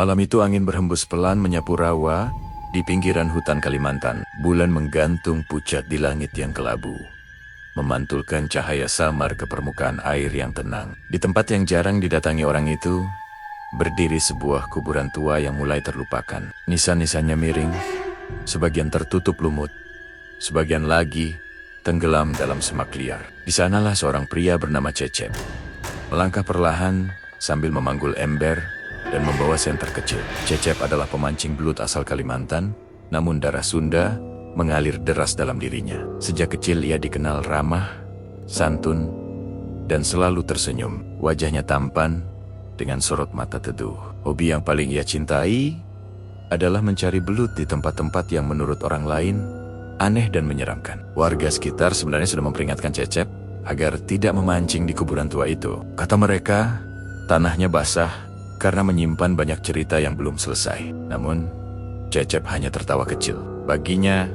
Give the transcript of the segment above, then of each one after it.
Malam itu angin berhembus pelan menyapu rawa di pinggiran hutan Kalimantan. Bulan menggantung pucat di langit yang kelabu, memantulkan cahaya samar ke permukaan air yang tenang. Di tempat yang jarang didatangi orang itu, berdiri sebuah kuburan tua yang mulai terlupakan. Nisan-nisannya miring, sebagian tertutup lumut, sebagian lagi tenggelam dalam semak liar. Di sanalah seorang pria bernama Cecep, melangkah perlahan sambil memanggul ember dan membawa senter kecil. Cecep adalah pemancing belut asal Kalimantan, namun darah Sunda mengalir deras dalam dirinya. Sejak kecil ia dikenal ramah, santun, dan selalu tersenyum. Wajahnya tampan dengan sorot mata teduh. Hobi yang paling ia cintai adalah mencari belut di tempat-tempat yang menurut orang lain aneh dan menyeramkan. Warga sekitar sebenarnya sudah memperingatkan Cecep agar tidak memancing di kuburan tua itu. Kata mereka, tanahnya basah karena menyimpan banyak cerita yang belum selesai. Namun, Cecep hanya tertawa kecil. Baginya,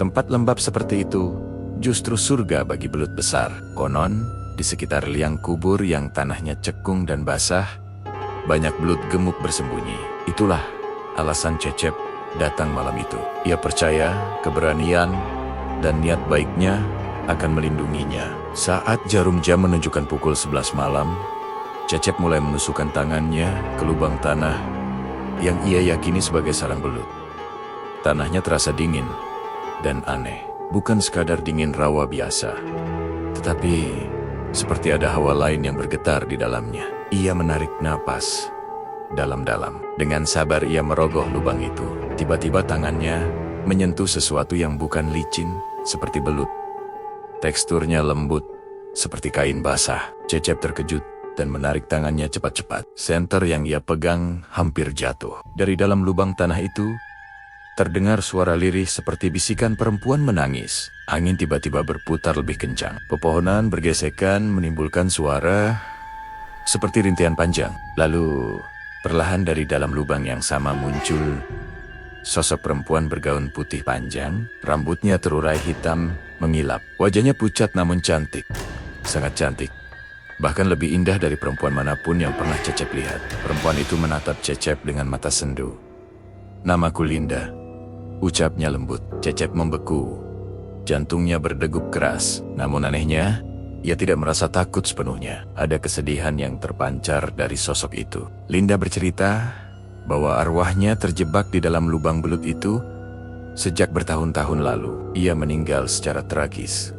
tempat lembab seperti itu justru surga bagi belut besar. Konon, di sekitar liang kubur yang tanahnya cekung dan basah, banyak belut gemuk bersembunyi. Itulah alasan Cecep datang malam itu. Ia percaya keberanian dan niat baiknya akan melindunginya. Saat jarum jam menunjukkan pukul 11 malam, Cecep mulai menusukkan tangannya ke lubang tanah yang ia yakini sebagai sarang belut. Tanahnya terasa dingin dan aneh. Bukan sekadar dingin rawa biasa, tetapi seperti ada hawa lain yang bergetar di dalamnya. Ia menarik napas dalam-dalam. Dengan sabar ia merogoh lubang itu. Tiba-tiba tangannya menyentuh sesuatu yang bukan licin seperti belut. Teksturnya lembut seperti kain basah. Cecep terkejut dan menarik tangannya cepat-cepat. Senter yang ia pegang hampir jatuh. Dari dalam lubang tanah itu terdengar suara lirih seperti bisikan perempuan menangis. Angin tiba-tiba berputar lebih kencang. Pepohonan bergesekan menimbulkan suara seperti rintihan panjang. Lalu perlahan dari dalam lubang yang sama muncul sosok perempuan bergaun putih panjang. Rambutnya terurai hitam mengilap. Wajahnya pucat namun cantik. Sangat cantik. Bahkan lebih indah dari perempuan manapun yang pernah Cecep lihat. Perempuan itu menatap Cecep dengan mata sendu. "Namaku Linda," ucapnya lembut. Cecep membeku. Jantungnya berdegup keras. Namun anehnya, ia tidak merasa takut sepenuhnya. Ada kesedihan yang terpancar dari sosok itu. Linda bercerita bahwa arwahnya terjebak di dalam lubang belut itu sejak bertahun-tahun lalu. Ia meninggal secara tragis,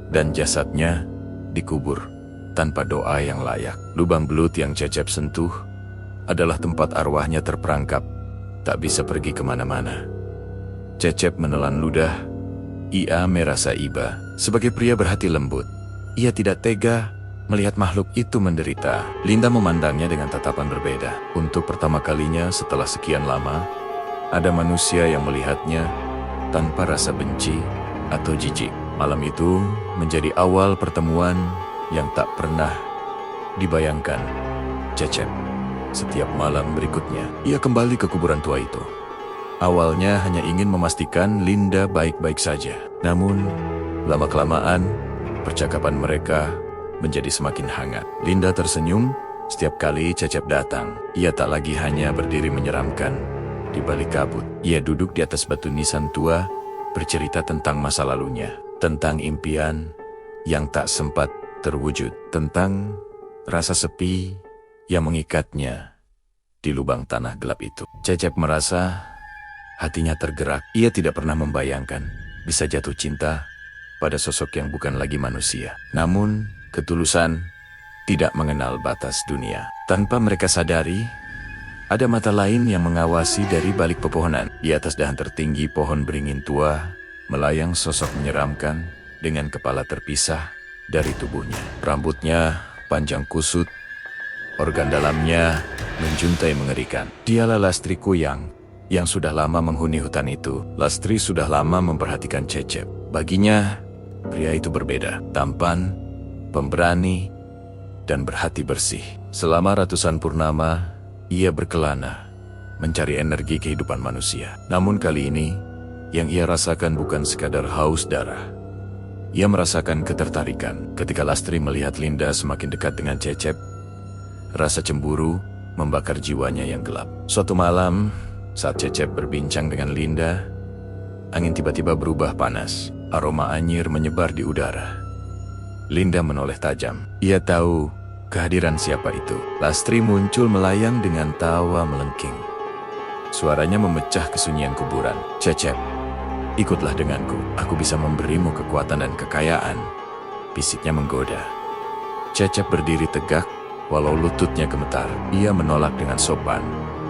dan jasadnya dikubur tanpa doa yang layak. Lubang belut yang Cecep sentuh adalah tempat arwahnya terperangkap, tak bisa pergi kemana-mana. Cecep menelan ludah. Ia merasa iba. Sebagai pria berhati lembut, ia tidak tega melihat makhluk itu menderita. Linda memandangnya dengan tatapan berbeda. Untuk pertama kalinya setelah sekian lama, ada manusia yang melihatnya tanpa rasa benci atau jijik. Malam itu menjadi awal pertemuan yang tak pernah dibayangkan Cecep. Setiap malam berikutnya, ia kembali ke kuburan tua itu. Awalnya hanya ingin memastikan Linda baik-baik saja. Namun, lama-kelamaan, percakapan mereka menjadi semakin hangat. Linda tersenyum setiap kali Cecep datang. Ia tak lagi hanya berdiri menyeramkan di balik kabut. Ia duduk di atas batu nisan tua, bercerita tentang masa lalunya, tentang impian yang tak sempat terwujud, tentang rasa sepi yang mengikatnya di lubang tanah gelap itu. Cecep merasa hatinya tergerak. Ia tidak pernah membayangkan bisa jatuh cinta pada sosok yang bukan lagi manusia. Namun, ketulusan tidak mengenal batas dunia. Tanpa mereka sadari, ada mata lain yang mengawasi dari balik pepohonan. Di atas dahan tertinggi pohon beringin tua, melayang sosok menyeramkan dengan kepala terpisah dari tubuhnya. Rambutnya panjang kusut, organ dalamnya menjuntai mengerikan. Dialah Lastri Kuyang yang sudah lama menghuni hutan itu. Lastri sudah lama memperhatikan Cecep. Baginya, pria itu berbeda, tampan, pemberani, dan berhati bersih. Selama ratusan purnama, ia berkelana mencari energi kehidupan manusia. Namun kali ini, yang ia rasakan bukan sekadar haus darah. Ia merasakan ketertarikan. Ketika Lastri melihat Linda semakin dekat dengan Cecep, rasa cemburu membakar jiwanya yang gelap. Suatu malam, saat Cecep berbincang dengan Linda, angin tiba-tiba berubah panas. Aroma anyir menyebar di udara. Linda menoleh tajam. Ia tahu kehadiran siapa itu. Lastri muncul melayang dengan tawa melengking. Suaranya memecah kesunyian kuburan. Cecep, ikutlah denganku. Aku bisa memberimu kekuatan dan kekayaan. Bisiknya menggoda. Cecep berdiri tegak, walau lututnya gemetar. Ia menolak dengan sopan,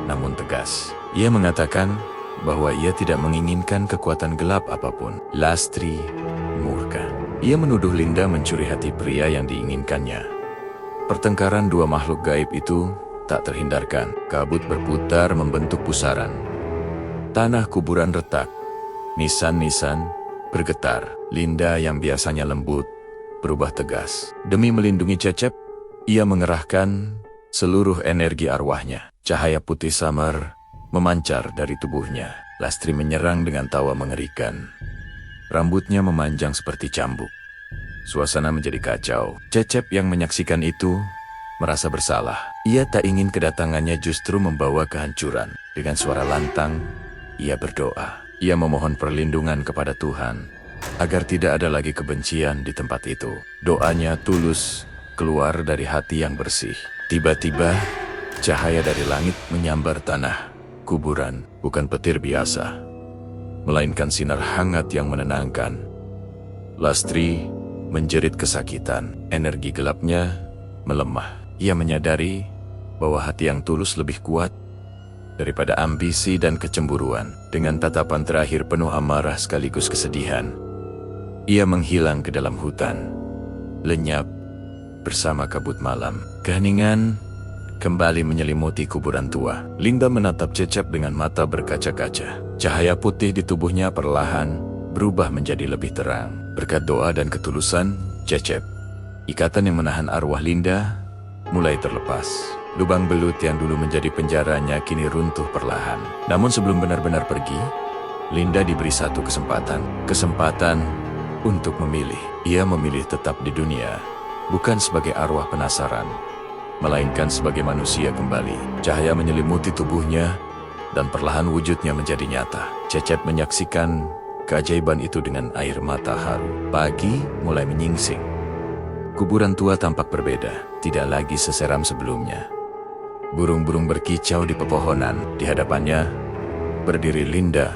namun tegas. Ia mengatakan bahwa ia tidak menginginkan kekuatan gelap apapun. Lastri murka. Ia menuduh Linda mencuri hati pria yang diinginkannya. Pertengkaran dua makhluk gaib itu tak terhindarkan. Kabut berputar membentuk pusaran. Tanah kuburan retak. Nisan-nisan bergetar. Linda yang biasanya lembut berubah tegas. Demi melindungi Cecep, ia mengerahkan seluruh energi arwahnya. Cahaya putih samar memancar dari tubuhnya. Lastri menyerang dengan tawa mengerikan. Rambutnya memanjang seperti cambuk. Suasana menjadi kacau. Cecep yang menyaksikan itu merasa bersalah. Ia tak ingin kedatangannya justru membawa kehancuran. Dengan suara lantang, ia berdoa. Ia memohon perlindungan kepada Tuhan agar tidak ada lagi kebencian di tempat itu. Doanya tulus, keluar dari hati yang bersih. Tiba-tiba, cahaya dari langit menyambar tanah. Kuburan bukan petir biasa, melainkan sinar hangat yang menenangkan. Lastri menjerit kesakitan. Energi gelapnya melemah. Ia menyadari bahwa hati yang tulus lebih kuat daripada ambisi dan kecemburuan. Dengan tatapan terakhir penuh amarah sekaligus kesedihan, ia menghilang ke dalam hutan, lenyap bersama kabut malam. Keheningan kembali menyelimuti kuburan tua. Linda menatap Cecep dengan mata berkaca-kaca. Cahaya putih di tubuhnya perlahan berubah menjadi lebih terang. Berkat doa dan ketulusan Cecep, ikatan yang menahan arwah Linda mulai terlepas. Lubang belut yang dulu menjadi penjaranya kini runtuh perlahan. Namun sebelum benar-benar pergi, Linda diberi satu kesempatan. Kesempatan untuk memilih. Ia memilih tetap di dunia, bukan sebagai arwah penasaran, melainkan sebagai manusia kembali. Cahaya menyelimuti tubuhnya, dan perlahan wujudnya menjadi nyata. Cecep menyaksikan keajaiban itu dengan air mata haru. Pagi mulai menyingsing. Kuburan tua tampak berbeda, tidak lagi seseram sebelumnya. Burung-burung berkicau di pepohonan. Di hadapannya berdiri Linda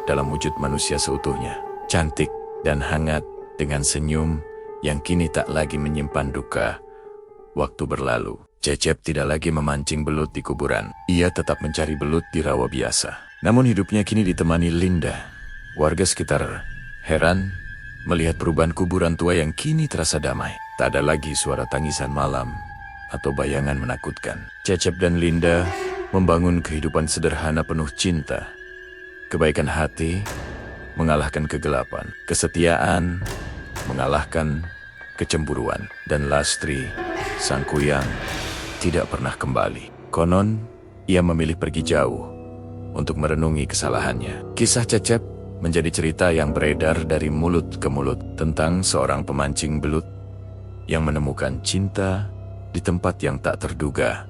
dalam wujud manusia seutuhnya. Cantik dan hangat dengan senyum yang kini tak lagi menyimpan duka. Waktu berlalu. Cecep tidak lagi memancing belut di kuburan. Ia tetap mencari belut di rawa biasa. Namun hidupnya kini ditemani Linda. Warga sekitar heran melihat perubahan kuburan tua yang kini terasa damai. Tak ada lagi suara tangisan malam atau bayangan menakutkan. Cecep dan Linda membangun kehidupan sederhana penuh cinta. Kebaikan hati mengalahkan kegelapan. Kesetiaan mengalahkan kecemburuan. Dan Lastri, sang kuyang, tidak pernah kembali. Konon, ia memilih pergi jauh untuk merenungi kesalahannya. Kisah Cecep menjadi cerita yang beredar dari mulut ke mulut tentang seorang pemancing belut yang menemukan cinta di tempat yang tak terduga,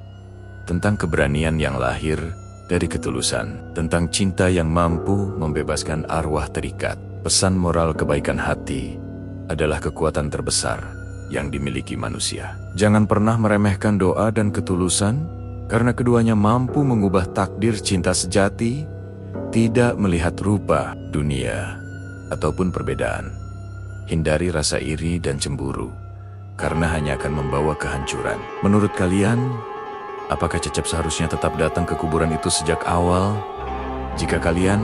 tentang keberanian yang lahir dari ketulusan, tentang cinta yang mampu membebaskan arwah terikat. Pesan moral kebaikan hati adalah kekuatan terbesar yang dimiliki manusia. Jangan pernah meremehkan doa dan ketulusan, karena keduanya mampu mengubah takdir. Cinta sejati tidak melihat rupa, dunia, ataupun perbedaan. Hindari rasa iri dan cemburu, karena hanya akan membawa kehancuran. Menurut kalian, apakah Cecep seharusnya tetap datang ke kuburan itu sejak awal? Jika kalian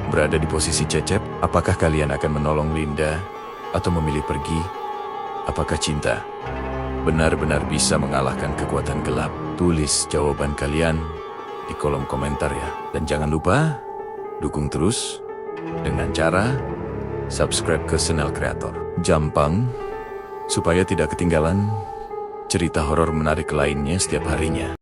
berada di posisi Cecep, apakah kalian akan menolong Linda atau memilih pergi? Apakah cinta benar-benar bisa mengalahkan kekuatan gelap? Tulis jawaban kalian di kolom komentar ya. Dan jangan lupa dukung terus dengan cara subscribe ke channel kreator Jampang supaya tidak ketinggalan cerita horor menarik lainnya setiap harinya.